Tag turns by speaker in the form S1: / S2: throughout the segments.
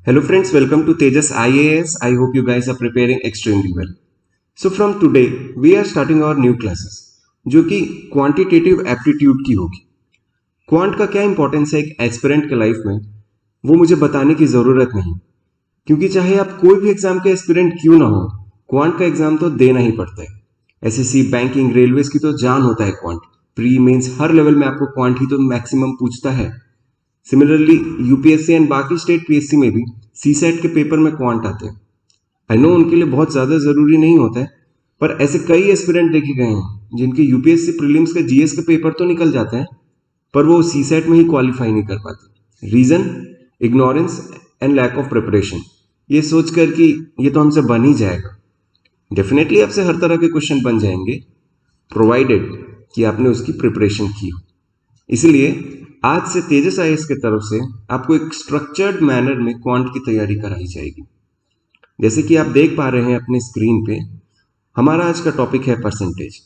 S1: Hello friends, welcome to Tejas IAS. I hope you guys are preparing extremely well. So from today, we are starting our new classes, जो कि quantitative aptitude की होगी। Quant का क्या importance है एक aspirant के life में, वो मुझे बताने की ज़रूरत नहीं, क्योंकि चाहे आप कोई भी एग्जाम के एस्पिरेंट क्यों ना हो, क्वांट का एग्जाम तो देना ही पड़ता है। एसएससी, बैंकिंग, रेलवेज की तो जान होता है क्वांट। प्री मेंस हर लेवल में आपको क्वांट ही तो मैक्सिमम पूछता है। सिमिलरली यूपीएससी एंड बाकी स्टेट पीएससी में भी सीसेट के पेपर में क्वांट आते हैं। आई नो उनके लिए बहुत ज़्यादा ज़रूरी नहीं होता है, पर ऐसे कई एस्पिरेंट देखे गए हैं जिनके यूपीएससी प्रीलिम्स के जीएस के पेपर तो निकल जाते हैं, पर वो सीसेट में ही क्वालिफाई नहीं कर पाते। Reason, ignorance and lack of preparation. ये सोचकर कि ये तो हमसे बन ही जाएगा। डेफिनेटली आपसे हर तरह के क्वेश्चन बन जाएंगे, प्रोवाइडेड कि आपने उसकी प्रिपरेशन की हो। इसलिए आज से तेजस आईएएस की तरफ से आपको एक स्ट्रक्चर्ड मैनर में क्वांट की तैयारी कराई जाएगी। जैसे कि आप देख पा रहे हैं अपने स्क्रीन पे, हमारा आज का टॉपिक है परसेंटेज।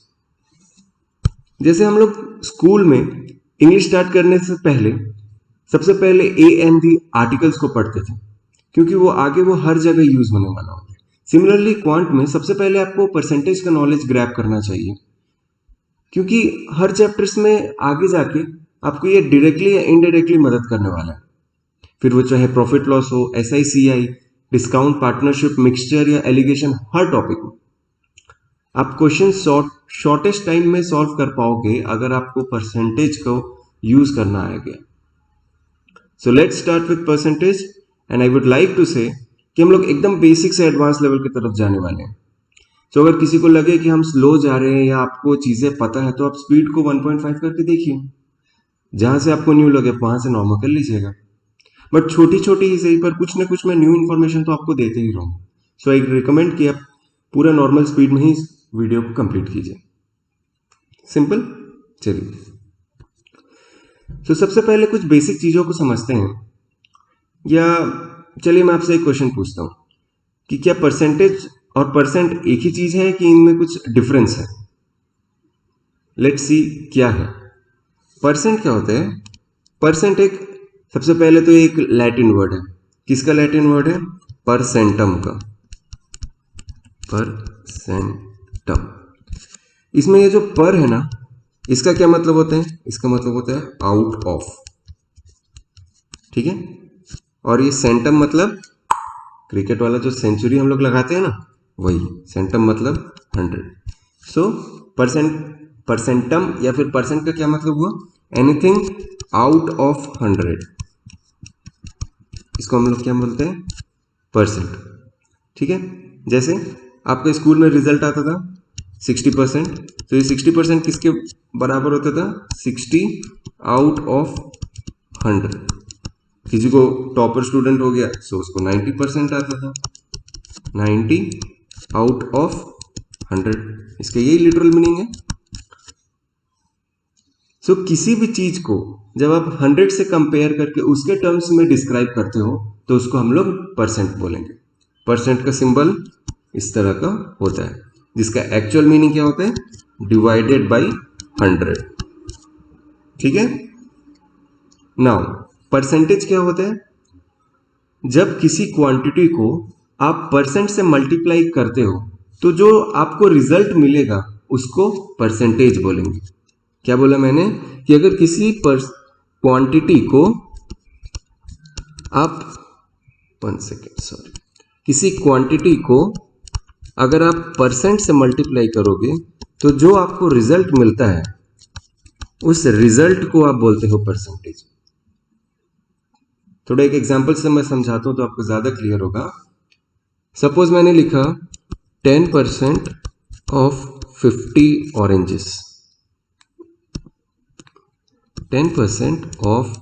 S1: जैसे हम लोग स्कूल में इंग्लिश स्टार्ट करने से पहले सबसे पहले ए एंड दी आर्टिकल्स को पढ़ते थे, क्योंकि वो आगे वो हर जगह यूज होने वाला होता है। सिमिलरली क्वांट में सबसे पहले आपको परसेंटेज का नॉलेज ग्रैब करना चाहिए, क्योंकि हर चैप्टर्स में आगे जाके आपको ये डायरेक्टली या इनडायरेक्टली मदद करने वाला है। फिर वो चाहे प्रॉफिट लॉस हो, SICI, डिस्काउंट, पार्टनरशिप, मिक्सचर या एलिगेशन, हर टॉपिक में आप क्वेश्चन शॉर्टेस्ट टाइम में सॉल्व कर पाओगे अगर आपको परसेंटेज को यूज करना आ गया। So let's start with percentage and I would like to say कि हम लोग एकदम बेसिक से एडवांस लेवल की तरफ जाने वाले हैं। तो अगर किसी को लगे कि हम स्लो जा रहे हैं या आपको चीज़ें पता है, तो आप स्पीड को 1.5 करके देखिए। जहां से आपको न्यू लगे वहां से नॉर्मल कर लीजिएगा, बट छोटी छोटी ही सही, पर कुछ ना कुछ मैं न्यू इन्फॉर्मेशन तो आपको देते ही रहूँगा। सो आई रिकमेंड कि आप पूरा नॉर्मल स्पीड में ही वीडियो को कंप्लीट कीजिए। सिंपल। चलिए, तो सबसे पहले कुछ बेसिक चीज़ों को समझते हैं। या चलिए मैं आपसे एक क्वेश्चन पूछता हूँ कि क्या परसेंटेज और परसेंट एक ही चीज़ है कि इनमें कुछ डिफरेंस है? लेट्स सी क्या है परसेंट। क्या होता है परसेंट? एक सबसे पहले तो एक लैटिन वर्ड है। किसका लैटिन वर्ड है? परसेंटम का। परसेंटम। इसमें ये जो पर है ना, इसका क्या मतलब होता है? इसका मतलब होता है आउट ऑफ, ठीक है। और ये सेंटम मतलब क्रिकेट वाला जो सेंचुरी हम लोग लगाते हैं ना, वही सेंटम मतलब 100। सो परसेंटम या फिर परसेंट का क्या मतलब हुआ? एनीथिंग आउट ऑफ 100, इसको हम लोग क्या बोलते हैं? परसेंट, ठीक है। जैसे आपके स्कूल में रिजल्ट आता था 60%, तो ये 60% किसके बराबर होता था? 60 आउट ऑफ 100। किसी को टॉपर स्टूडेंट हो गया सो उसको 90% आता था, 90 आउट ऑफ 100। इसका यही लिटरल मीनिंग है। सो किसी भी चीज को जब आप 100 से कंपेयर करके उसके टर्म्स में डिस्क्राइब करते हो तो उसको हम लोग परसेंट बोलेंगे। परसेंट का सिंबल इस तरह का होता है, जिसका एक्चुअल मीनिंग क्या होता है? डिवाइडेड बाई 100, ठीक है। नाउ परसेंटेज क्या होता है? जब किसी क्वांटिटी को आप परसेंट से मल्टीप्लाई करते हो तो जो आपको रिजल्ट मिलेगा उसको परसेंटेज बोलेंगे। क्या बोला मैंने? कि अगर किसी क्वांटिटी को आप किसी क्वांटिटी को अगर आप परसेंट से मल्टीप्लाई करोगे तो जो आपको रिजल्ट मिलता है उस रिजल्ट को आप बोलते हो परसेंटेज। थोड़ा एक एग्जांपल से मैं समझाता हूं तो आपको ज्यादा क्लियर होगा। सपोज मैंने लिखा 10% of 50 oranges, 10% of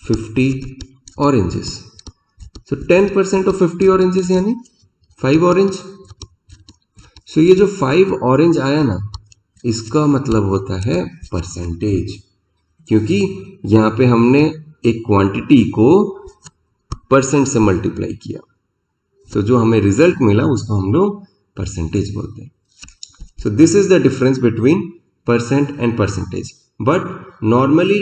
S1: 50 oranges. So 10% of 50 oranges यानी 5 ऑरेंज। सो ये जो 5 ऑरेंज आया ना, इसका मतलब होता है परसेंटेज, क्योंकि यहां पे हमने एक क्वांटिटी को परसेंट से मल्टीप्लाई किया, तो जो हमें रिजल्ट मिला उसको हम लोग परसेंटेज बोलते हैं। So this is the difference between percent and percentage. But normally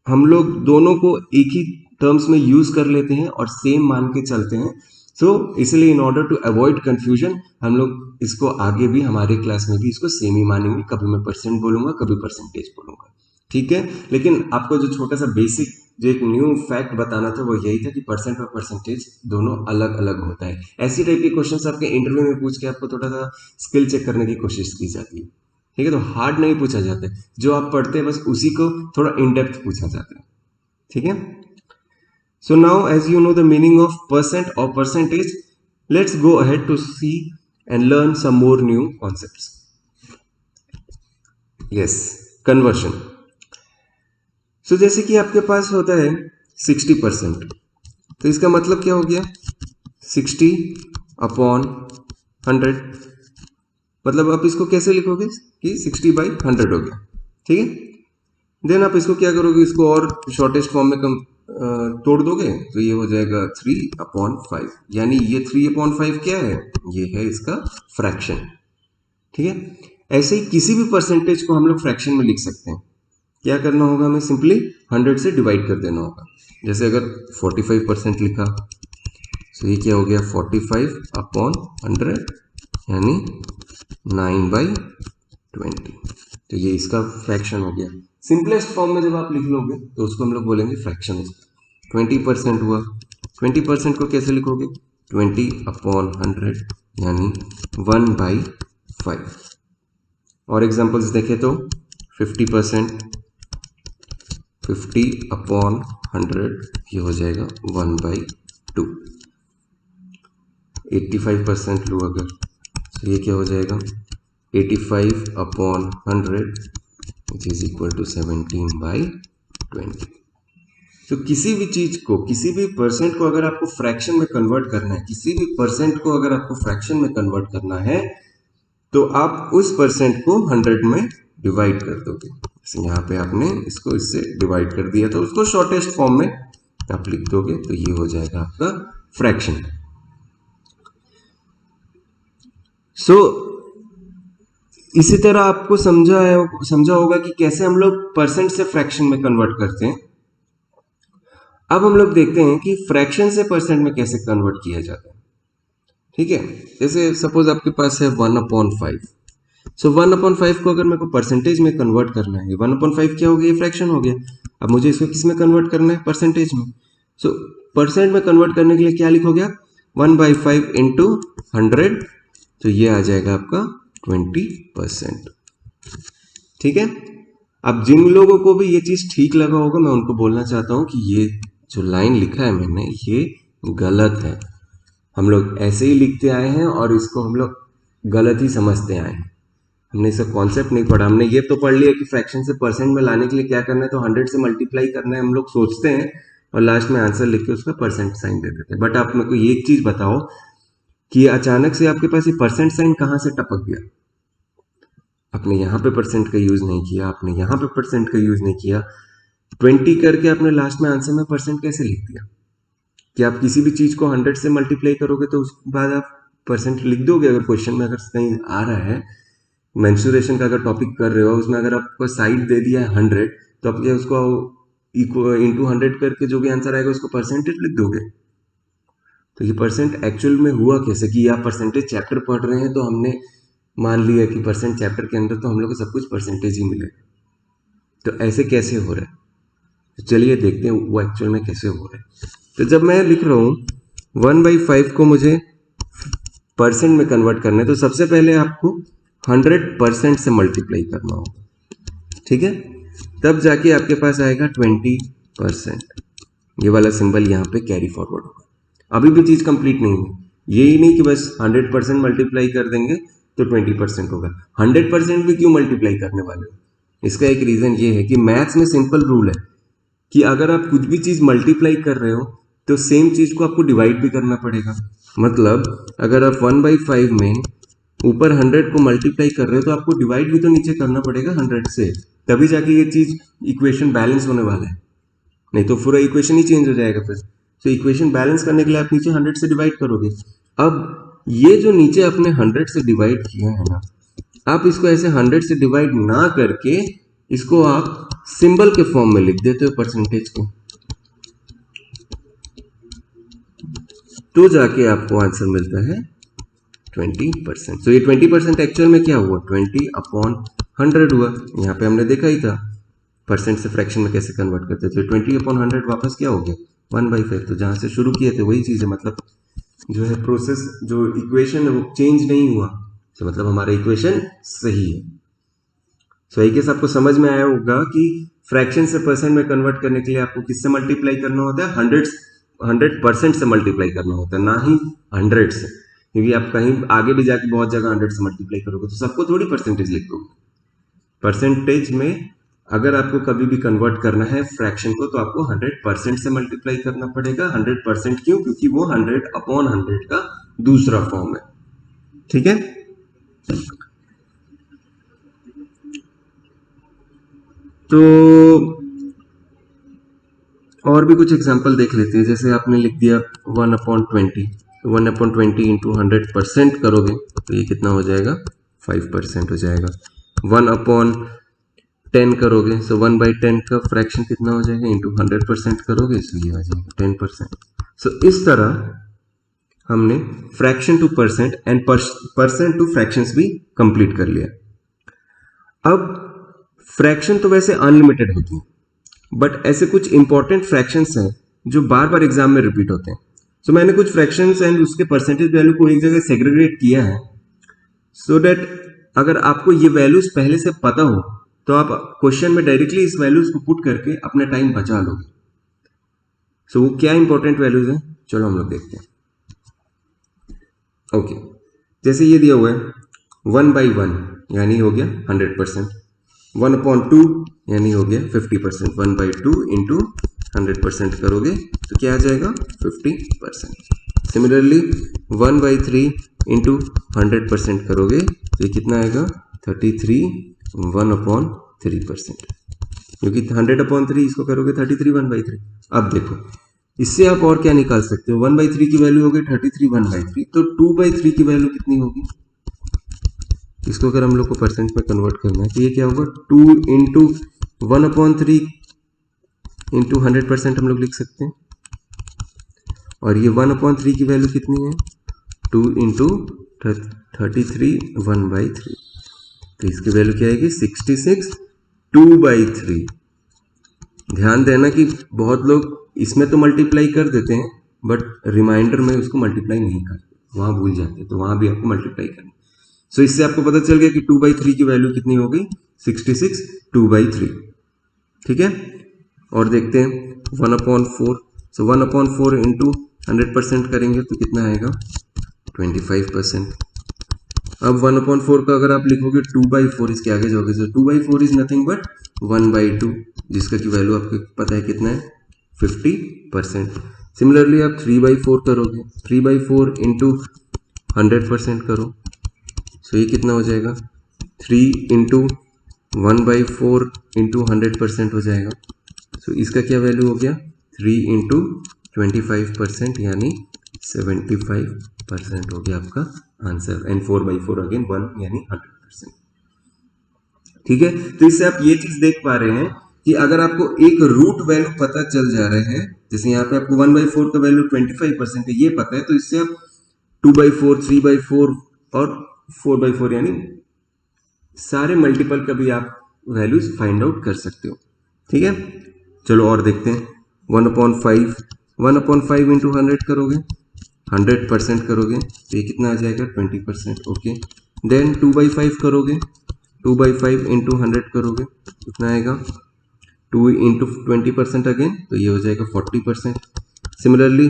S1: हम लोग दोनों को एक ही टर्म्स में यूज कर लेते हैं और सेम मान के चलते हैं। सो इसलिए in order to avoid confusion हम लोग इसको आगे भी हमारे क्लास में भी इसको सेम ही मानेंगे, कभी मैं परसेंट बोलूंगा कभी परसेंटेज बोलूंगा, ठीक है। लेकिन आपको जो छोटा सा बेसिक जो एक न्यू फैक्ट बताना था वो यही था कि परसेंट और परसेंटेज दोनों अलग अलग होता है। ऐसी टाइप के क्वेश्चंस आपके इंटरव्यू में पूछ के आपको थोड़ा सा स्किल चेक करने की कोशिश की जाती है, ठीक है। तो हार्ड नहीं पूछा जाता है, जो आप पढ़ते हैं बस उसी को थोड़ा इन डेप्थ पूछा जाता है, ठीक है। So now as you know the meaning of percent और percentage, let's go ahead to see and learn some more new concepts. Yes, conversion. So जैसे कि आपके पास होता है 60%, तो इसका मतलब क्या हो गया 60 अपॉन 100, मतलब आप इसको कैसे लिखोगे कि 60/100 हो गया, ठीक है। देन आप इसको क्या करोगे, इसको और शॉर्टेस्ट फॉर्म में तोड़ दोगे तो ये हो जाएगा 3/5, यानी ये 3/5 क्या है, ये है इसका फ्रैक्शन, ठीक है। ऐसे ही किसी भी परसेंटेज को हम लोग फ्रैक्शन में लिख सकते हैं। क्या करना होगा, हमें सिंपली 100 से डिवाइड कर देना होगा। जैसे अगर 45% लिखा तो ये क्या हो गया 45/100 यानी 9/20, तो ये इसका फ्रैक्शन हो गया। सिंपलेस्ट फॉर्म में जब आप लिख लोगे तो उसको हम लोग बोलेंगे फ्रैक्शन। 20% हुआ, 20% को कैसे लिखोगे 20/100 यानी 1/5। और एग्जांपल्स देखें तो 50%, 50/100 ये हो जाएगा 1/2। 85% लो अगर तो ये क्या हो जाएगा 85/100 विच इज इक्वल टू 17/20। तो किसी भी चीज को, किसी भी परसेंट को अगर आपको फ्रैक्शन में कन्वर्ट करना है, किसी भी परसेंट को अगर आपको फ्रैक्शन में कन्वर्ट करना है तो आप उस परसेंट को 100 में डिवाइड कर दोगे। यहाँ पे आपने इसको इससे डिवाइड कर दिया तो उसको शॉर्टेस्ट फॉर्म में आप लिख दोगे तो ये हो जाएगा आपका फ्रैक्शन। सो इसी तरह आपको समझा होगा कि कैसे हम लोग परसेंट से फ्रैक्शन में कन्वर्ट करते हैं। अब हम लोग देखते हैं कि फ्रैक्शन से परसेंट में कैसे कन्वर्ट किया जाता है, ठीक है। जैसे सपोज आपके पास है 1/5, सो 1/5 को अगर मेरे को परसेंटेज में कन्वर्ट करना है, 1/5 क्या हो गया, फ्रैक्शन हो गया। अब मुझे इसको किस में कन्वर्ट करना है, परसेंटेज में। सो परसेंट में कन्वर्ट करने के लिए क्या लिखोगे आप 1/5 इंटू 100, तो ये आ जाएगा आपका 20%, ठीक है। अब जिन लोगों को भी ये चीज ठीक लगा होगा मैं उनको बोलना चाहता हूं कि ये जो लाइन लिखा है मैंने ये गलत है। हम लोग ऐसे ही लिखते आए हैं और इसको हम लोग गलत ही समझते आए हैं। हमने इसका कॉन्सेप्ट नहीं पढ़ा। हमने ये तो पढ़ लिया कि फ्रैक्शन से परसेंट में लाने के लिए क्या करना है, तो 100 से मल्टीप्लाई करना है, हम लोग सोचते हैं और लास्ट में आंसर लिख के उसका परसेंट साइन दे देते हैं। बट आप मेरे को ये चीज बताओ कि अचानक से आपके पास ये परसेंट साइन कहाँ से टपक गया। आपने यहाँ पे परसेंट का यूज नहीं किया, आपने यहाँ पे परसेंट का यूज नहीं किया, 20 करके आपने लास्ट में आंसर में परसेंट कैसे लिख दिया। कि आप किसी भी चीज को 100 से मल्टीप्लाई करोगे तो उसके बाद आप परसेंट लिख दोगे। अगर क्वेश्चन में अगर कहीं आ रहा है मेंसुरेशन का अगर टॉपिक कर रहे हो, उसमें अगर आपको साइड दे दिया है 100, तो आप क्या उसको इंटू 100 करके जो भी आंसर आएगा उसको परसेंटेज लिख दोगे। तो ये परसेंट एक्चुअल में हुआ कैसे कि आप परसेंटेज चैप्टर पढ़ रहे हैं तो हमने मान लिया कि परसेंट चैप्टर के अंदर तो हम लोग को सब कुछ परसेंटेज ही मिलेगा। तो ऐसे कैसे हो रहा है, तो चलिए देखते हैं वो एक्चुअल में कैसे हो रहा है। तो जब मैं लिख रहा हूँ 1/5 को मुझे परसेंट में कन्वर्ट करना है तो सबसे पहले आपको 100% से मल्टीप्लाई करना होगा, ठीक है। तब जाके आपके पास आएगा 20%। ये वाला सिंबल यहाँ पे कैरी फॉरवर्ड होगा। अभी भी चीज कंप्लीट नहीं है। यही नहीं कि बस 100% मल्टीप्लाई कर देंगे तो 20% होगा। 100% भी क्यों मल्टीप्लाई करने वाले हो, इसका एक रीजन ये है कि मैथ्स में सिंपल रूल है कि अगर आप कुछ भी चीज मल्टीप्लाई कर रहे हो तो सेम चीज को आपको डिवाइड भी करना पड़ेगा। मतलब अगर आप 1/5 में ऊपर 100 को मल्टीप्लाई कर रहे हो तो आपको डिवाइड भी तो नीचे करना पड़ेगा 100 से, तभी जाके ये चीज इक्वेशन बैलेंस होने वाला है। नहीं तो पूरा इक्वेशन ही चेंज हो जाएगा फिर। तो इक्वेशन बैलेंस करने के लिए आप नीचे 100 से डिवाइड करोगे। अब ये जो नीचे आपने 100 से डिवाइड किया है ना, आप इसको ऐसे 100 से डिवाइड ना करके इसको आप सिंबल के फॉर्म में लिख देते हो परसेंटेज को। तो जाके आपको आंसर मिलता है 20%। तो ये 20% एक्चुअल में क्या हुआ, 20/100 हुआ। यहाँ पे हमने देखा ही था परसेंट से फ्रैक्शन में कैसे कन्वर्ट करते थे। 20/100 वापस क्या हो गया, 1/5। तो जहां से शुरू किए थे वही चीज है, मतलब जो है प्रोसेस, जो इक्वेशन है वो चेंज नहीं हुआ, तो मतलब हमारा इक्वेशन सही है। सो आई गेस आपको समझ में आया होगा कि फ्रैक्शन से परसेंट में कन्वर्ट करने के लिए आपको किससे मल्टीप्लाई करना होता है, 100% से मल्टीप्लाई करना होता है, ना ही 100 से। क्योंकि आप कहीं आगे भी जाके बहुत जगह 100 से मल्टीप्लाई करोगे तो सबको थोड़ी परसेंटेज लिख दोगे। परसेंटेज में अगर आपको कभी भी कन्वर्ट करना है फ्रैक्शन को, तो आपको 100% से मल्टीप्लाई करना पड़ेगा। 100% क्यों, क्योंकि वो 100/100 का दूसरा फॉर्म है। ठीक है, तो और भी कुछ एग्जांपल देख लेते हैं। जैसे आपने लिख दिया 1/20, तो 1/20 इंटू 100% करोगे तो ये कितना हो जाएगा, 5% हो जाएगा। 1/10 करोगे, सो 1/10 का फ्रैक्शन कितना हो जाएगा, इंटू 100% करोगे तो ये आ जाएगा 10%। सो इस तरह हमने fraction two percent and percent two fractions भी कंप्लीट कर लिया। अब फ्रैक्शन तो वैसे अनलिमिटेड होती है, बट ऐसे कुछ इंपॉर्टेंट फ्रैक्शंस हैं जो बार बार एग्जाम में रिपीट होते हैं। सो मैंने कुछ फ्रैक्शंस एंड उसके परसेंटेज वैल्यू को एक जगह सेग्रीगेट किया है, सो दैट अगर आपको ये वैल्यूज पहले से पता हो तो आप क्वेश्चन में डायरेक्टली इस वैल्यूज को पुट करके अपना टाइम बचा लोगे। सो वो क्या इंपॉर्टेंट वैल्यूज हैं, चलो हम लोग देखते हैं। ओके, जैसे ये दिया हुआ है 1/1 यानी हो गया 100%, 1/2 यानी हो गया 50%, 1/2 इंटू 100% करोगे तो क्या आ जाएगा 50%। सिमिलरली 1/3 इंटू 100% करोगे तो ये कितना आएगा 33 1/3%, क्योंकि 100/3 इसको करोगे 33 1/3। अब देखो इससे आप और क्या निकाल सकते हो, 1/3 की वैल्यू हो गई 33 1/3, तो 2/3 की वैल्यू कितनी होगी, इसको अगर हम लोग को परसेंट में कन्वर्ट करना है तो ये क्या होगा 2 इंटू 1/3 इंटू 100% हम लोग लिख सकते हैं। और ये 1/3 की वैल्यू कितनी है 2 इंटू 33 1/3, तो इसकी वैल्यू क्या आएगी 66 2/3। ध्यान देना कि बहुत लोग इसमें तो मल्टीप्लाई कर देते हैं बट रिमाइंडर में उसको मल्टीप्लाई नहीं करते, वहां भूल जाते हैं, तो वहां भी आपको मल्टीप्लाई करना। सो इससे आपको पता चल गया कि 2/3 की वैल्यू कितनी हो गई 66 2/3। ठीक है, और देखते हैं 1/4। सो 1/4 इंटू 100% करेंगे तो कितना आएगा 25%। अब 1/4 का अगर आप लिखोगे 2/4 इसके आगे जाओगे तो 2/4 इज नथिंग बट 1/2, जिसका की वैल्यू आपको पता है कितना है 50%। सिमिलरली आप 3/4 करोगे, 3/4 इंटू 100% करो, सो ये कितना हो जाएगा 3 इंटू 1/4 इंटू 100% हो जाएगा। सो इसका क्या वैल्यू हो गया 3 इंटू 25% यानी 75% हो गया आपका आंसर। एंड 4/4 अगेन 1 यानी 100%। ठीक है, तो इससे आप ये चीज देख पा रहे हैं कि अगर आपको एक रूट वैल्यू पता चल जा रहे हैं, जैसे यहाँ पे आपको 1/4 का वैल्यू 25% है ये पता है, तो इससे आप 2/4 3/4 और 4/4 यानी सारे मल्टीपल का भी आप वैल्यूज फाइंड आउट कर सकते हो। ठीक है, चलो और देखते हैं 1/5 1/5 इंटू 100 करोगे 100% करोगे तो ये कितना आ जाएगा 20%। ओके, देन 2/5 करोगे 2/5 इंटू 100 करोगे कितना आएगा 2 इंटू 20% अगेन तो ये हो जाएगा 40%। सिमिलरली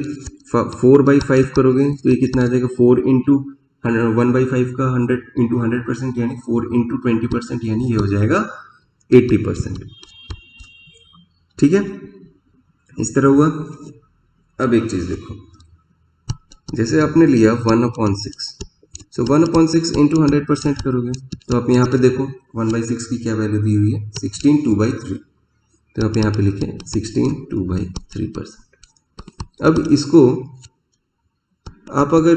S1: 4/5 करोगे तो ये कितना आ जाएगा 4 इंटू 1/5 का 100 इंटू 100% यानी 4 इंटू 20% यानी ये हो जाएगा 80%। ठीक है, इस तरह हुआ। अब एक चीज देखो, जैसे आपने लिया 1/6, सो 1/6 इंटू 100% करोगे तो आप यहाँ पे देखो 1/6 की क्या वैल्यू दी हुई है 16 2/3, तो आप यहाँ पे लिखें 16 2/3%। अब इसको आप अगर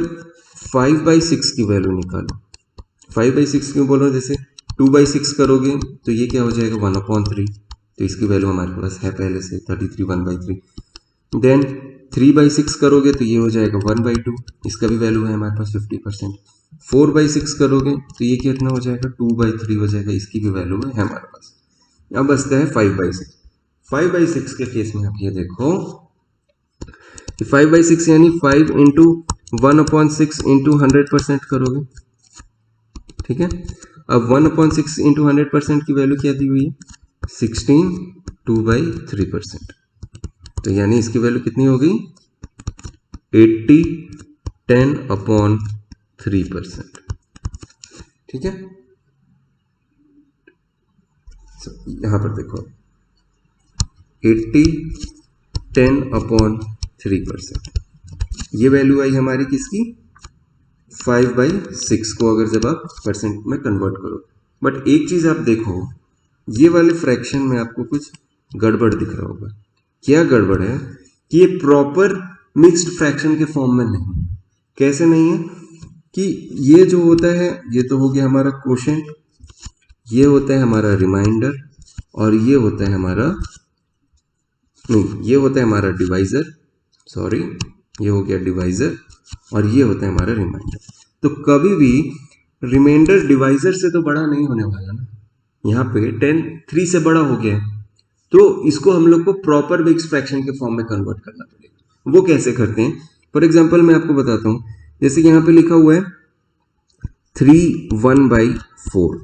S1: 5/6 की वैल्यू निकालो, 5/6 क्यों बोल रहा हूँ, जैसे 2/6 करोगे तो ये क्या हो जाएगा 1/3, तो इसकी वैल्यू हमारे पास है पहले से 33 1/3। देन 3/6 करोगे तो ये हो जाएगा 1/2, इसका भी वैल्यू है हमारे पास 50%। 4/6 करोगे तो ये कितना हो जाएगा 2/3 हो जाएगा, इसकी भी वैल्यू है हमारे पास। अब बचता है 5/6। 5/6 के केस में आप ये देखो 5/6 यानी 5 इंटू 1/6 इंटू 100% करोगे, ठीक है। अब 1/6 इंटू 100% की वैल्यू क्या दी हुई है 16, 2/3%। तो यानी इसकी वैल्यू कितनी हो गई 80, 10/3%, ठीक है। यहां पर देखो 80, 10/3%, ये वैल्यू आई हमारी किसकी 5/6 को अगर जब आप परसेंट में कन्वर्ट करो। बट एक चीज आप देखो ये वाले फ्रैक्शन में आपको कुछ गड़बड़ दिख रहा होगा। क्या गड़बड़ है कि ये प्रॉपर मिक्स्ड फ्रैक्शन के फॉर्म में नहीं है। कैसे नहीं है कि ये जो होता है ये तो हो गया हमारा क्वोशेंट, ये होता है हमारा रिमाइंडर, और ये होता है हमारा नहीं, ये होता है हमारा डिवाइजर, सॉरी ये हो गया डिवाइजर, और ये होता है हमारा रिमाइंडर। तो कभी भी रिमाइंडर डिवाइजर से तो बड़ा नहीं होने वाला ना, यहाँ पे 10 3 से बड़ा हो गया है, तो इसको हम लोग को प्रॉपर मिक्स फ्रैक्शन के फॉर्म में कन्वर्ट करना पड़ेगा। वो कैसे करते हैं, फॉर एग्जाम्पल मैं आपको बताता हूँ। जैसे यहाँ पे लिखा हुआ है 3 1/4,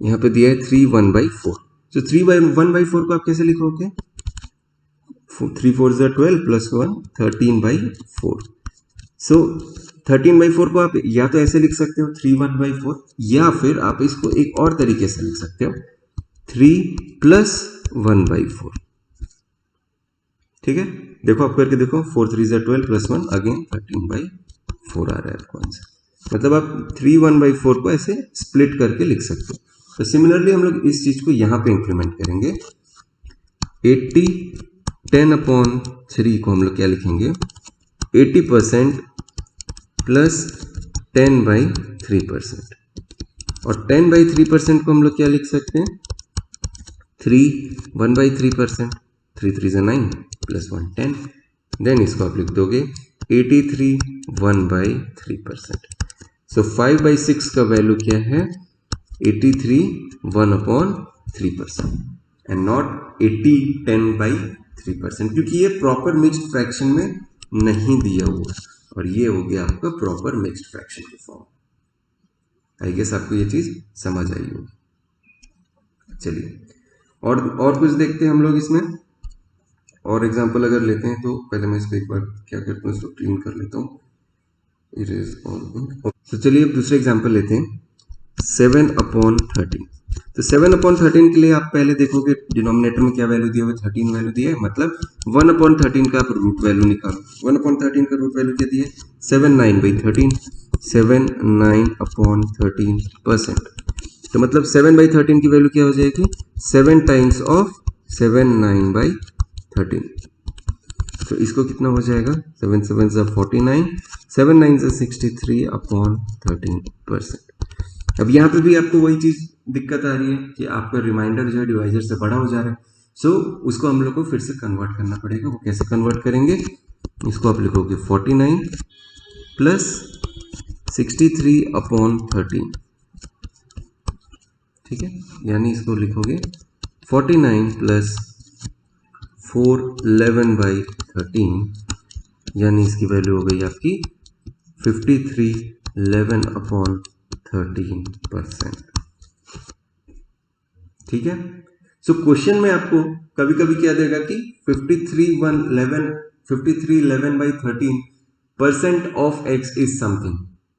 S1: यहाँ पे दिया है 3 1/4। तो 3 1/4 को आप कैसे लिखोगे 3 4 12 प्लस 1 13/4। सो 13/4 को आप या तो ऐसे लिख सकते हो 3 1/4, या फिर आप इसको एक और तरीके से लिख सकते हो 3 प्लस 1/4, ठीक है। देखो आप करके देखो 4 3 12 प्लस 1 अगेन 13/4 आ रहा है आपको आंसर। मतलब आप 3 1/4 को ऐसे स्प्लिट करके लिख सकते हो। तो सिमिलरली हम लोग इस चीज को यहाँ पे इंप्लीमेंट करेंगे। 80 10/3 को हम लोग क्या लिखेंगे 80% प्लस 10/3%, और 10/3% को हम लोग क्या लिख सकते हैं 3 1/3%, 3 3 9 प्लस 1 10, देन इसको आप लिख दोगे 83 1/3%। सो 5/6 का वैल्यू क्या है 83 1/3% एंड नॉट 80 10/3%, क्योंकि ये प्रॉपर मिक्स्ड फ्रैक्शन में नहीं दिया हुआ, और ये हो गया आपका प्रॉपर मिक्स्ड फ्रैक्शन के फॉर्म। आई गेस आपको ये चीज समझ आई होगी। चलिए और कुछ देखते हैं हम लोग इसमें, और एग्जांपल अगर लेते हैं तो पहले मैं इसको एक बार क्या करता हूँ इसको क्लीन कर लेता हूँ, इरेज ऑल। तो चलिए अब दूसरे एग्जांपल लेते हैं 7/13। तो 7/13 के लिए आप पहले देखोगे डिनोमिनेटर में क्या वैल्यू दिया हुआ 13 वैल्यू दिया है, मतलब 1/13 का आप रूट वैल्यू निकालो। 1/13 का रूट वैल्यू क्या दिया है 7 9/13, 7 9/13%। तो मतलब 7/13 की वैल्यू क्या हो जाएगी 7 टाइम्स ऑफ 7 9/13। तो इसको कितना हो जाएगा 7 7 49, 7 9 63/13%। अब यहाँ पे भी आपको वही चीज दिक्कत आ रही है कि आपका रिमाइंडर जो है डिवाइजर से बड़ा हो जा रहा है। सो उसको हम लोग को फिर से कन्वर्ट करना पड़ेगा। वो कैसे कन्वर्ट करेंगे, इसको आप लिखोगे 49 प्लस 63/13, ठीक है। यानी इसको लिखोगे 49 प्लस 411/13, यानी इसकी वैल्यू हो गई आपकी 53 11/13%, ठीक है। सो क्वेश्चन में आपको कभी कभी क्या देगा कि 53 11% of X is something,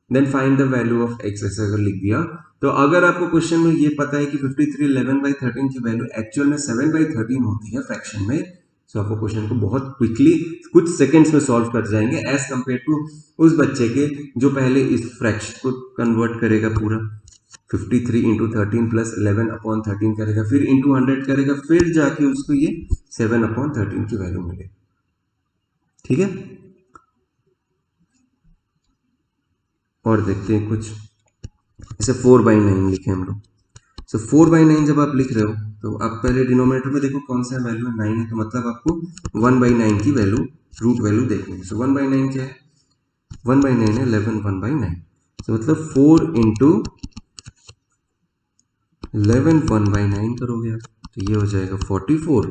S1: then find the value of X, ऐसे अगर लिख दिया तो अगर आपको क्वेश्चन में ये पता है कि 53 11/13 की वैल्यू एक्चुअल में 7/13 होती है फ्रैक्शन में, तो आपको क्वेश्चन को बहुत क्विकली कुछ सेकंड्स में सॉल्व कर जाएंगे एज कंपेयर टू उस बच्चे के जो पहले इस फ्रैक्शन को कन्वर्ट करेगा पूरा 53 इंटू 13 प्लस 11/13 करेगा, फिर इंटू 100 करेगा, फिर जाके उसको ये 7/13 की वैल्यू मिले, ठीक है। और देखते हैं कुछ, जैसे 4/9 लिखे हम लोग, सो 4/9 जब आप लिख रहे हो तो आप पहले डिनोमिनेटर में देखो कौन सा वैल्यू है, 9 है, तो मतलब आपको 1/9 की वैल्यू, रूट वैल्यू देखनी है। सो 1/9 क्या है, 1/9 है 11 1/9, तो मतलब 4 इंटू 11 1/9 करोगे आप, तो ये हो जाएगा 44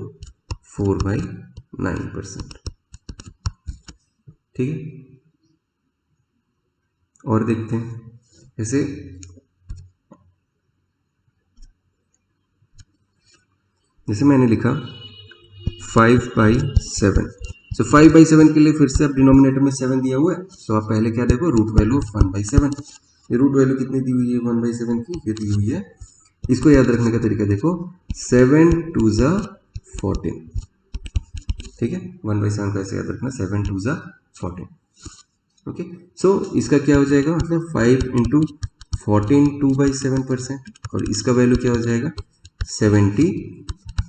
S1: 4/9%। ठीक है, और देखते हैं जैसे मैंने लिखा 5/7। सो 5/7 के लिए फिर से अब डिनोमिनेटर में 7 दिया हुआ है, सो आप पहले क्या देखो, रूट वैल्यू ऑफ 1/7। ये रूट वैल्यू कितनी दी हुई है 1/7 की, ये दी हुई है। इसको याद रखने का तरीका देखो, 7 2 ज़ा 14। ठीक है, 1/7 कैसे याद रखना, 7 2 ज़ा 14। ओके, सो इसका क्या हो जाएगा, मतलब 5 इंटू 14 2/7%, और इसका वैल्यू क्या हो जाएगा 70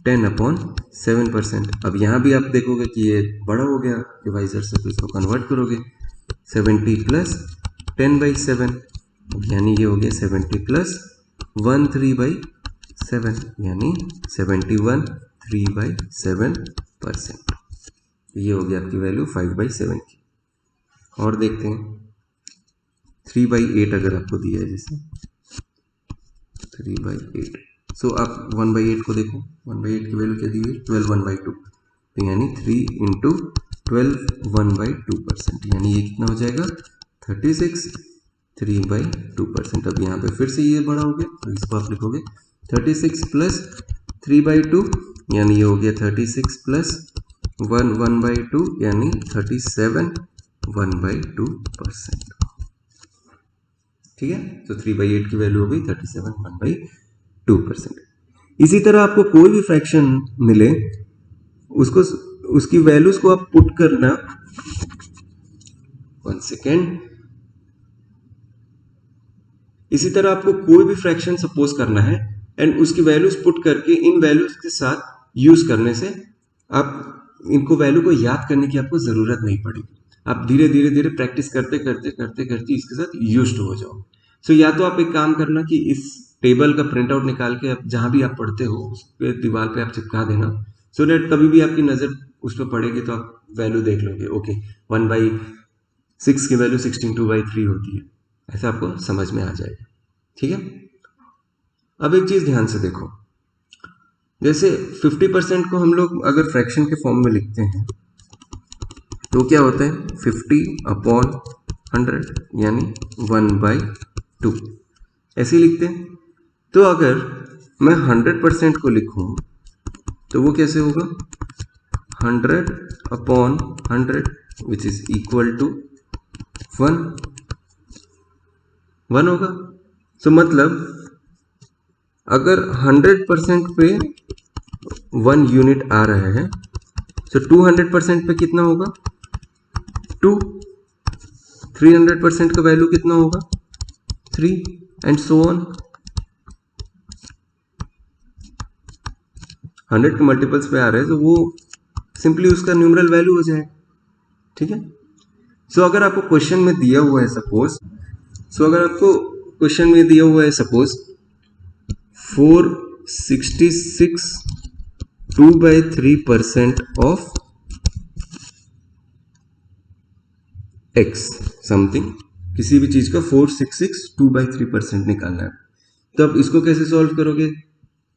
S1: 10/7%। अब यहाँ भी आप देखोगे कि ये बड़ा हो गया डिवाइजर से, तो इसको कन्वर्ट करोगे 70 प्लस 10/7, यानी ये हो गया 70 प्लस 1 3/7, यानी 71 3/7%। ये हो गया आपकी वैल्यू 5/7 की। और देखते हैं 3/8 अगर आपको दिया है, जैसे 3/8, सो आप 1/8 को देखो, 1/8 की वैल्यू क्या दी हुई है 12 1/2, तो यानी 3 इंटू 12 1/2%, यानी ये कितना हो जाएगा 36 3/2%। अब यहाँ पे फिर से ये बड़ा हो गया, तो इसको आप लिखोगे 36 प्लस 3/2, यानी ये हो गया 36 प्लस 1 1/2, यानी 37 1/2%। ठीक है, तो 3/8 की वैल्यू हो गई 37 1/2%। इसी तरह आपको कोई भी फ्रैक्शन मिले, उसको उसकी वैल्यूज को आप पुट करना, 1 सेकेंड। इसी तरह आपको कोई भी फ्रैक्शन सपोज करना है एंड उसकी वैल्यूज पुट करके इन वैल्यूज के साथ यूज करने से आप इनको वैल्यू को याद करने की आपको जरूरत नहीं पड़ेगी। आप धीरे धीरे धीरे प्रैक्टिस करते करते करते करते इसके साथ यूज्ड हो जाओ। सो या तो आप एक काम करना कि इस टेबल का प्रिंट आउट निकाल के आप जहां भी आप पढ़ते हो उस पे दीवार पे आप चिपका देना, सो दैट कभी भी आपकी नजर उस पर पड़ेगी तो आप वैल्यू देख लोगे, ओके 1/6 की वैल्यू 16 2/3 होती है, ऐसा आपको समझ में आ जाएगा। ठीक है, अब एक चीज ध्यान से देखो, जैसे 50% को हम लोग अगर फ्रैक्शन के फॉर्म में लिखते हैं तो क्या होता है 50/100, यानी 1/2, ऐसे ही लिखते हैं। तो अगर मैं 100% को लिखूं तो वो कैसे होगा 100/100 विच इज इक्वल टू 1 होगा। सो मतलब अगर 100% पे 1 यूनिट आ रहा है, सो 200% पे कितना होगा 2, 300% का वैल्यू कितना होगा 3, एंड सो ऑन। 100 के मल्टीपल्स पे आ रहे हैं तो वो सिंपली उसका न्यूमरल वैल्यू हो जाएगा। ठीक है, सो अगर आपको क्वेश्चन में दिया हुआ है सपोज, अगर आपको क्वेश्चन में दिया हुआ है सपोज 466 2/3% ऑफ एक्स समथिंग, किसी भी चीज का 466 2/3% निकालना है, तो आप इसको कैसे सॉल्व करोगे,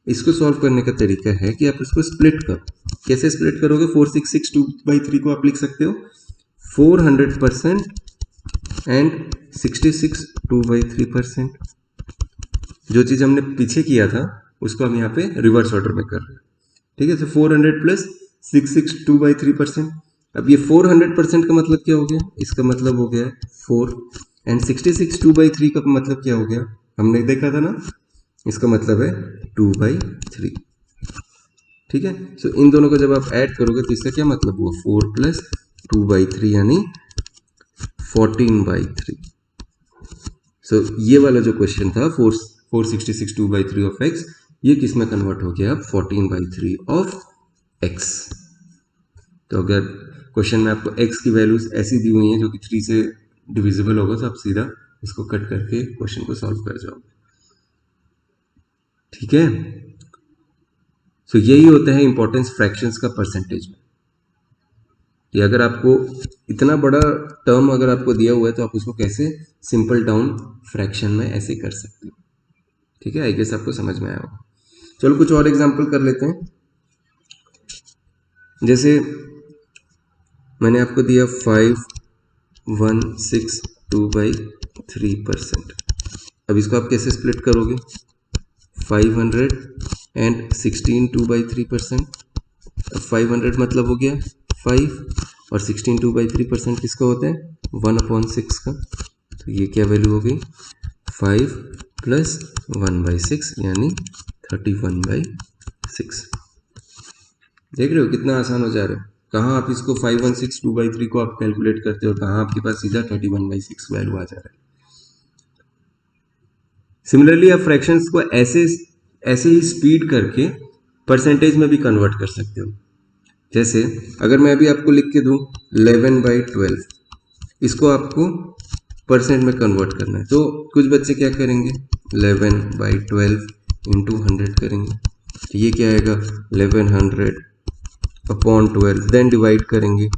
S1: इसको सॉल्व करने का तरीका है कि आप इसको स्प्लिट करो। कैसे स्प्लिट करोगे, 466 2/3 को आप लिख सकते हो 400% एंड 66 2/3%। जो चीज हमने पीछे किया था उसको हम यहाँ पे रिवर्स ऑर्डर में कर रहे हैं। ठीक है, तो 400 प्लस 66 2/3%। अब ये 400% का मतलब क्या हो गया, इसका मतलब हो गया 4, एंड 66 2/3 का मतलब क्या हो गया, हमने देखा था ना, इसका मतलब है 2/3। ठीक है, सो इन दोनों को जब आप ऐड करोगे तो इसका क्या मतलब हुआ 4 प्लस 2/3 यानी 14/3। सो ये वाला जो क्वेश्चन था 466 2/3 ऑफ एक्स, ये किस में कन्वर्ट हो गया अब 14/3 ऑफ एक्स। तो अगर क्वेश्चन में आपको x की वैल्यूज ऐसी दी हुई हैं जो कि 3 से डिविजिबल होगा, तो आप सीधा इसको कट करके क्वेश्चन को सॉल्व कर जाओगे। ठीक है। सो यही होता है इंपॉर्टेंस फ्रैक्शंस का परसेंटेज में, कि अगर आपको इतना बड़ा टर्म अगर आपको दिया हुआ है तो आप उसको कैसे सिंपल डाउन फ्रैक्शन में ऐसे कर सकते हो। ठीक है, आई गेस आपको समझ में आया होगा। चलो कुछ और एग्जांपल कर लेते हैं। जैसे मैंने आपको दिया 5162/3%। अब इसको आप कैसे स्प्लिट करोगे? 500 एंड 16 2/3%। अब 500 मतलब हो गया 5 और 16 2/3% किसका होता है? 1/6 का। तो ये क्या वैल्यू हो गई? 5 प्लस 1/6 यानी 31/6। देख रहे हो कितना आसान हो जा रहा है। कहाँ आप इसको 5162/3 को आप कैलकुलेट करते हो, कहाँ आपके पास सीधा 31/6 वैल्यू आ जा रहा है। सिमिलरली आप फ्रैक्शंस को ऐसे ऐसे ही स्पीड करके परसेंटेज में भी कन्वर्ट कर सकते हो। जैसे अगर मैं अभी आपको लिख के दूं 11/12, इसको आपको परसेंट में कन्वर्ट करना है, तो कुछ बच्चे क्या करेंगे? 11/12 इंटू 100 करेंगे, तो ये क्या आएगा? 1100/12, देन डिवाइड करेंगे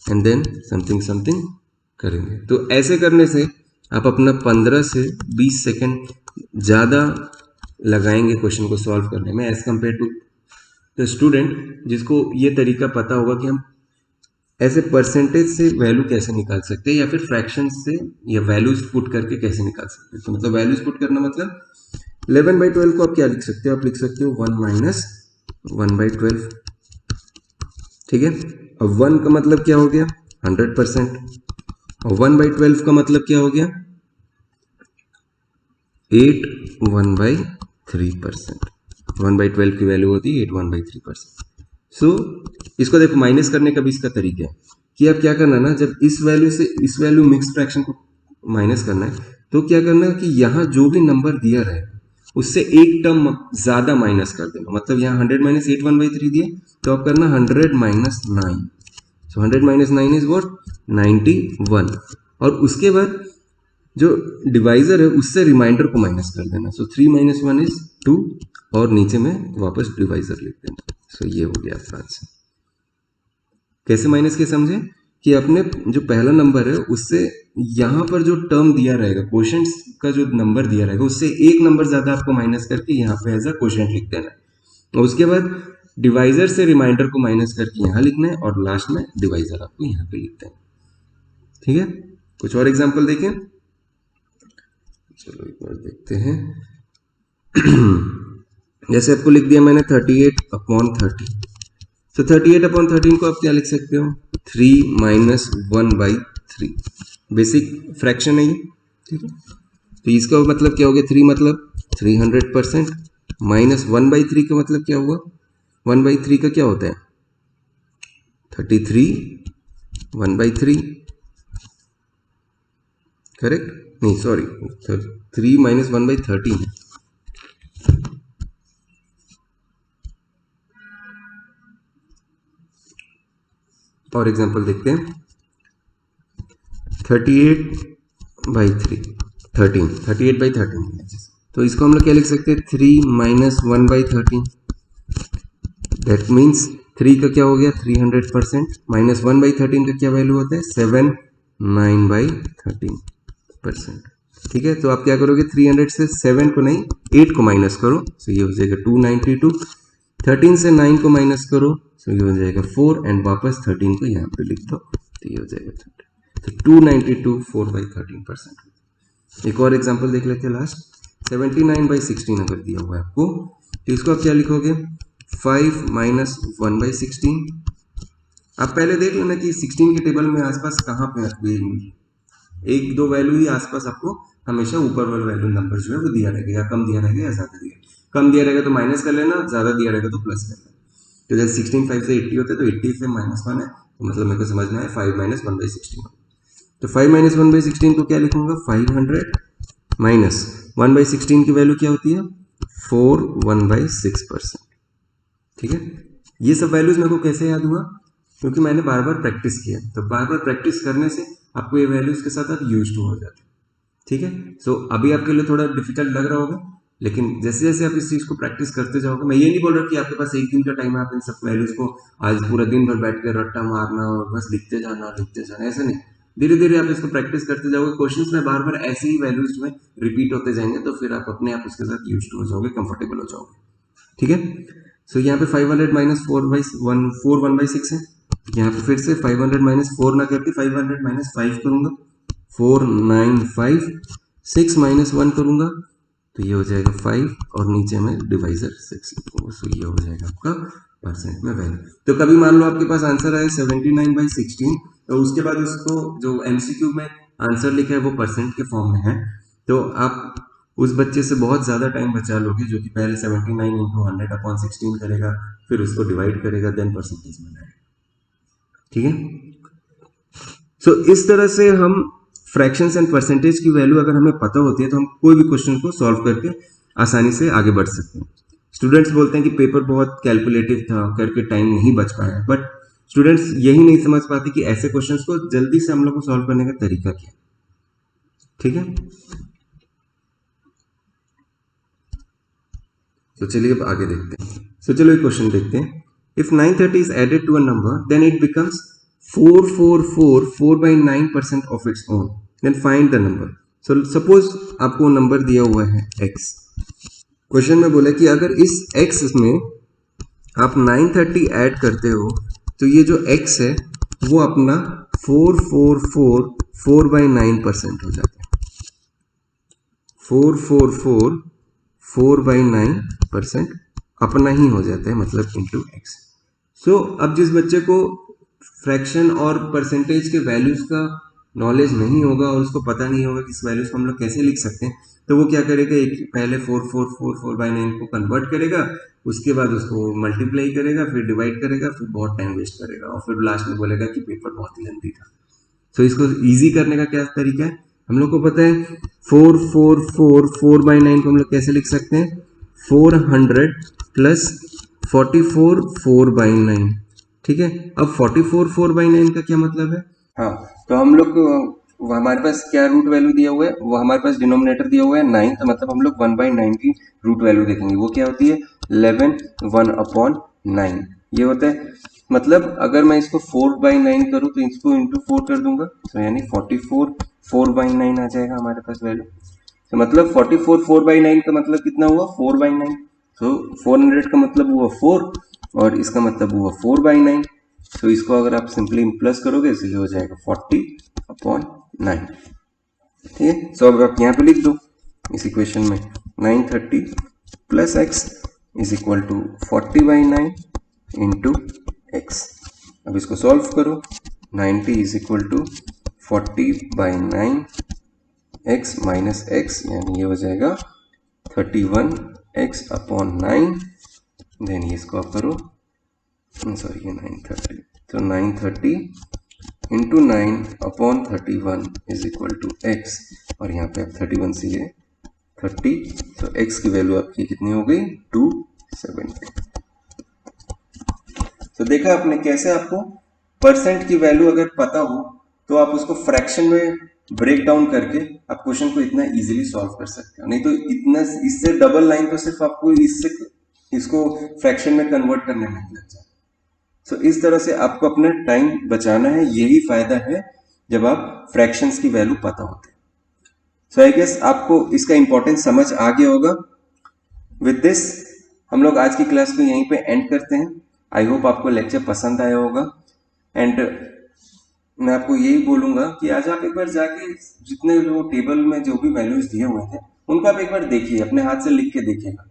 S1: एंड देन समथिंग समथिंग करेंगे। तो ऐसे करने से आप अपना 15 से 20 सेकंड ज़्यादा लगाएंगे क्वेश्चन को सॉल्व करने में, as compared to the student जिसको ये तरीका पता होगा कि हम ऐसे परसेंटेज से वैल्यू कैसे निकाल सकते हैं, या फिर फ्रैक्शन से या वैल्यूज पुट करके कैसे निकाल सकते हैं। तो मतलब वैल्यूज पुट करना मतलब 11/12 को आप क्या लिख सकते हो? आप लिख सकते हो 1 माइनस 1/12। ठीक है, अब 1 का मतलब क्या हो गया? 100%। और 1/12 का मतलब क्या हो गया? 8 1/3%। 1/12 की वैल्यू होती है 8 1/3%। सो इसको देखो, माइनस करने का भी इसका तरीका है कि आप क्या करना ना, जब इस वैल्यू से इस वैल्यू मिक्स फ्रैक्शन को माइनस करना है, तो क्या करना है कि यहाँ जो भी नंबर दिया रहे उससे एक टर्म ज्यादा माइनस कर देना। मतलब यहाँ 100 माइनस 8 1/3 दिए, तो आप करना 100 minus 9। So 100 minus 9 is what? 91। और उसके बाद जो डिवाइजर है उससे रिमाइंडर को माइनस कर देना। सो 3 माइनस 1 इज 2, और नीचे में वापस डिवाइजर लिख देना। सो ये हो गया आपका आंसर। कैसे माइनस के समझे? कि अपने जो पहला नंबर है उससे यहाँ पर जो टर्म दिया रहेगा, क्वोशंट का जो नंबर दिया रहेगा उससे एक नंबर ज्यादा आपको माइनस करके यहाँ पे एज अ क्वोशंट लिख देना है। और उसके बाद डिवाइजर से रिमाइंडर को माइनस करके यहाँ लिखना है, और लास्ट में डिवाइजर आपको यहाँ पे लिख देना है। ठीक है, कुछ और एग्जाम्पल देखें। चलो एक बार देखते हैं। जैसे आपको लिख दिया मैंने 38/13। तो 38/13 को आप क्या लिख सकते हो? 3 माइनस 1/3। बेसिक फ्रैक्शन है ये। ठीक है, तो इसका मतलब क्या हो गया? 3 मतलब 300%, माइनस 1/3 का मतलब क्या हुआ? 1/3 का क्या होता है? 33 1/3। करेक्ट? नहीं सॉरी, 3 माइनस 1/13 है। और एग्जांपल देखते हैं। 38/13। तो इसको हम लोग क्या लिख सकते हैं? 3 माइनस 1/13। दैट मीन्स 3 का क्या हो गया? 300%, माइनस 1/13 का क्या वैल्यू होता है? 79/13%। ठीक है, तो आप क्या करोगे? 300 से 7 को नहीं 8 को माइनस करो, तो ये हो जाएगा 292। 13 से 9 को माइनस करो, तो ये हो जाएगा 4, एंड वापस 13 को यहाँ पे लिख दो, तो ये हो जाएगा 30। तो 292 4/13%। एक और एग्जांपल देख लेते हैं लास्ट। 79/16 अगर दिया हुआ है आपको, तो इसको आप क्या लिखोगे? 5 माइनस 1/16। आप पहले देख लेना कि 16 के टेबल में आसपास कहाँ पे होंगी। एक दो वैल्यू ही आसपास आपको हमेशा ऊपर वाला वैल्यू नंबर जो है वो दिया रहेगा, या कम दिया रहेगा या ज्यादा दिया। कम दिया रहेगा तो माइनस कर लेना, ज्यादा दिया रहेगा तो प्लस कर लेना। तो जैसे 16 5 से 80 होता है, तो 80 से -1 है, तो मतलब मेरे को समझना है 5 माइनस 1/16। तो 5 माइनस 1/16 को क्या लिखूंगा? 500 माइनस 1/16 की वैल्यू क्या होती है? 4 1/6%। ठीक है, ये सब वैल्यूज मेरे को कैसे याद हुआ? क्योंकि मैंने बार बार प्रैक्टिस किया। तो बार बार प्रैक्टिस करने से आपको ये वैल्यूज के साथ आप यूज टू हो जाते। ठीक है, सो अभी आपके लिए थोड़ा डिफिकल्ट लग रहा होगा, लेकिन जैसे जैसे आप इस चीज को प्रैक्टिस करते जाओगे, मैं ये नहीं बोल रहा कि आपके पास एक दिन का टाइम है आप इन सब वैल्यूज को आज पूरा दिन भर बैठ कर रट्टा मारना और बस लिखते जाना, ऐसा नहीं। धीरे धीरे आप इसको प्रैक्टिस करते जाओगे, क्वेश्चंस में बार बार ऐसे ही वैल्यूज में रिपीट होते जाएंगे, तो फिर आप अपने आप उसके साथ यूज्ड हो जाओगे, कंफर्टेबल हो जाओगे। ठीक है। सो यहाँ पे 500 माइनस 4/6 है। यहाँ पे फिर से 500 माइनस 4 ना करके 500 माइनस 5 करूंगा, 495। 6 माइनस 1 करूंगा तो ये हो जाएगा 5, और नीचे में डिवाइजर 6 लिखूंगा, सो ये हो जाएगा आपका परसेंट में वैल्यू। तो कभी मान लो आपके पास आंसर आए 79/16, तो उसके बाद उसको जो एमसीक्यू में आंसर लिखा है वो परसेंट के फॉर्म में है, तो आप उस बच्चे से बहुत ज़्यादा टाइम बचा लोगे, जो कि पहले 79 इंटू 100/16 करेगा, फिर उसको डिवाइड करेगा, देन परसेंटेज में लाएगा। ठीक है। सो इस तरह से हम फ्रैक्शंस एंड परसेंटेज की वैल्यू अगर हमें पता होती है तो हम कोई भी क्वेश्चन को सॉल्व करके आसानी से आगे बढ़ सकते हैं। स्टूडेंट्स बोलते हैं कि पेपर बहुत कैलकुलेटिव था, करके टाइम नहीं बच पाया, बट स्टूडेंट्स यही नहीं समझ पाते कि ऐसे क्वेश्चंस को जल्दी से हम लोग को सॉल्व करने का तरीका क्या है। ठीक है। तो चलिए अब आगे देखते हैं। सो चलो एक क्वेश्चन देखते हैं। If 930 is added to a number, then it becomes 444 of its own. Then find the number. So suppose आपको नंबर दिया हुआ है x। क्वेश्चन में बोला कि अगर इस x में आप 930 ऐड करते हो तो ये जो x है वो अपना 444/9% हो जाता है। 444/9% अपना ही हो जाता है, मतलब इंटू एक्स। सो अब जिस बच्चे को फ्रैक्शन और परसेंटेज के वैल्यूज का नॉलेज नहीं होगा और उसको पता नहीं होगा कि इस वैल्यूज को हम लोग कैसे लिख सकते हैं, तो वो क्या करेगा, एक पहले 4444/9 को कन्वर्ट करेगा, उसके बाद उसको मल्टीप्लाई करेगा, फिर डिवाइड करेगा, फिर बहुत टाइम वेस्ट करेगा और फिर लास्ट में बोलेगा कि पेपर बहुत ही लेंथी था। सो इसको इजी करने का क्या तरीका है, हम लोग को पता है 4444/9 को हम लोग कैसे लिख सकते हैं, 400 प्लस 44/9। ठीक है। अब 44/9 का क्या मतलब है, हाँ, तो हम लोग को हमारे पास क्या रूट वैल्यू दिया हुआ है, वो हमारे पास डिनोमिनेटर दिया हुआ है 9, तो मतलब हम लोग 1/9 की रूट वैल्यू देखेंगे, वो क्या होती है 11 1/9 ये होता है। मतलब अगर मैं इसको 4/9 करूँ तो इसको इंटू 4 कर दूंगा, तो यानी 44 4/9 आ जाएगा हमारे पास वैल्यू। तो मतलब 44 4/9 का मतलब कितना हुआ 4/9, तो 400 का मतलब हुआ 4 और इसका मतलब हुआ 4/9। तो इसको अगर आप सिंपली प्लस करोगे तो ये हो जाएगा 40/9। ठीक है। सो अब आप यहाँ पे लिख दो इस इक्वेशन में 930 plus X is equal to 40/9 into X. अब इसको सॉल्व करो, 90 is equal to 40/9 X minus X, यानी ये हो जाएगा 31x/9। देन इसको आप करो, सॉरी ये 930, तो 930 into 9/31 is equal to X, और यहाँ पे आप 31 से ये 30, तो x की वैल्यू आपकी कितनी हो गई 270। तो देखा आपने कैसे आपको परसेंट की वैल्यू अगर पता हो तो आप उसको फ्रैक्शन में ब्रेक डाउन करके आप क्वेश्चन को इतना इजीली सॉल्व कर सकते हो, नहीं तो इतना इससे डबल लाइन तो सिर्फ आपको इसको फ्रैक्शन में कन्वर्ट करने में लग जाए। सो इस तरह से आपको अपना टाइम बचाना है, यही फायदा है जब आप फ्रैक्शंस की वैल्यू पता होते हैं। सो आई गेस आपको इसका इंपॉर्टेंस समझ आ गया होगा। विद दिस हम लोग आज की क्लास को यहीं पे एंड करते हैं। आई होप आपको लेक्चर पसंद आया होगा, एंड मैं आपको यही बोलूंगा कि आज आप एक बार जाके जितने वो टेबल में जो भी वैल्यूज दिए हुए थे उनको आप एक बार देखिए, अपने हाथ से लिख के देखिएगा,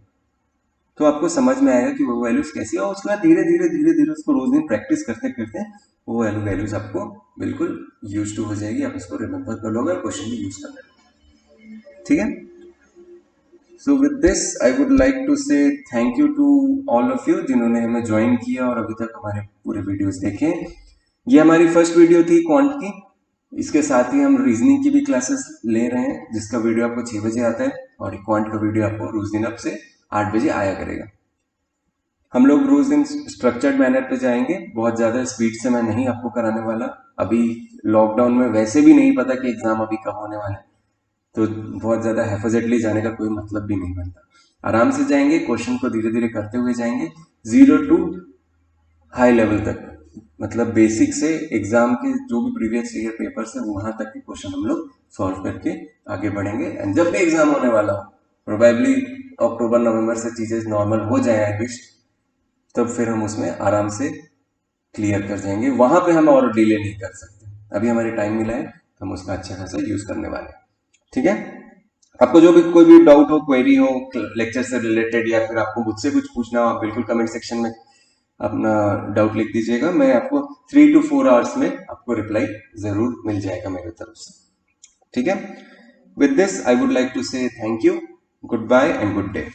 S1: तो आपको समझ में आएगा कि वो वैल्यूज कैसी है, और उसके बाद धीरे धीरे उसको रोज दिन प्रैक्टिस करते करते वो वैल्यूज आपको बिल्कुल यूज टू हो जाएगी, आप उसको रिमेंबर कर लोगे और क्वेश्चन भी यूज कर लोगे। ठीक है। So with this I would like to say thank you to all of you जिन्होंने हमें ज्वाइन किया और अभी तक हमारे पूरे वीडियोस देखे। ये हमारी फर्स्ट वीडियो थी क्वांट की, इसके साथ ही हम रीजनिंग की भी क्लासेस ले रहे हैं जिसका वीडियो आपको 6 बजे आता है, और क्वांट का वीडियो आपको रोज दिन अब से 8 बजे आया करेगा। हम लोग रोज दिन स्ट्रक्चर्ड मैनर पे जाएंगे, बहुत ज्यादा स्पीड से मैं नहीं आपको कराने वाला, अभी लॉकडाउन में वैसे भी नहीं पता कि एग्जाम अभी कब होने वाला है, तो बहुत ज़्यादा हेफाजेटली जाने का कोई मतलब भी नहीं बनता। आराम से जाएंगे, क्वेश्चन को धीरे धीरे करते हुए जाएंगे, 0 टू हाई लेवल तक, मतलब बेसिक से एग्जाम के जो भी प्रीवियस ईयर पेपर्स है वहां तक के क्वेश्चन हम लोग सॉल्व करके आगे बढ़ेंगे। एंड जब भी एग्जाम होने वाला हो, प्रोबेबली अक्टूबर नवंबर से चीजें नॉर्मल हो जाए एटलीस्ट, तब फिर हम उसमें आराम से क्लियर कर जाएंगे। वहां पे हम और डिले नहीं कर सकते। अभी हमारे टाइम मिला है, हम उसका अच्छा खासा यूज करने वाले हैं। ठीक है, आपको जो भी कोई भी डाउट हो, क्वेरी हो लेक्चर से रिलेटेड, या फिर आपको मुझसे कुछ पूछना हो, आप बिल्कुल कमेंट सेक्शन में अपना डाउट लिख दीजिएगा। मैं आपको 3 to 4 आवर्स में आपको रिप्लाई जरूर मिल जाएगा मेरे तरफ से। ठीक है, with this I would like to say thank you, goodbye and good day.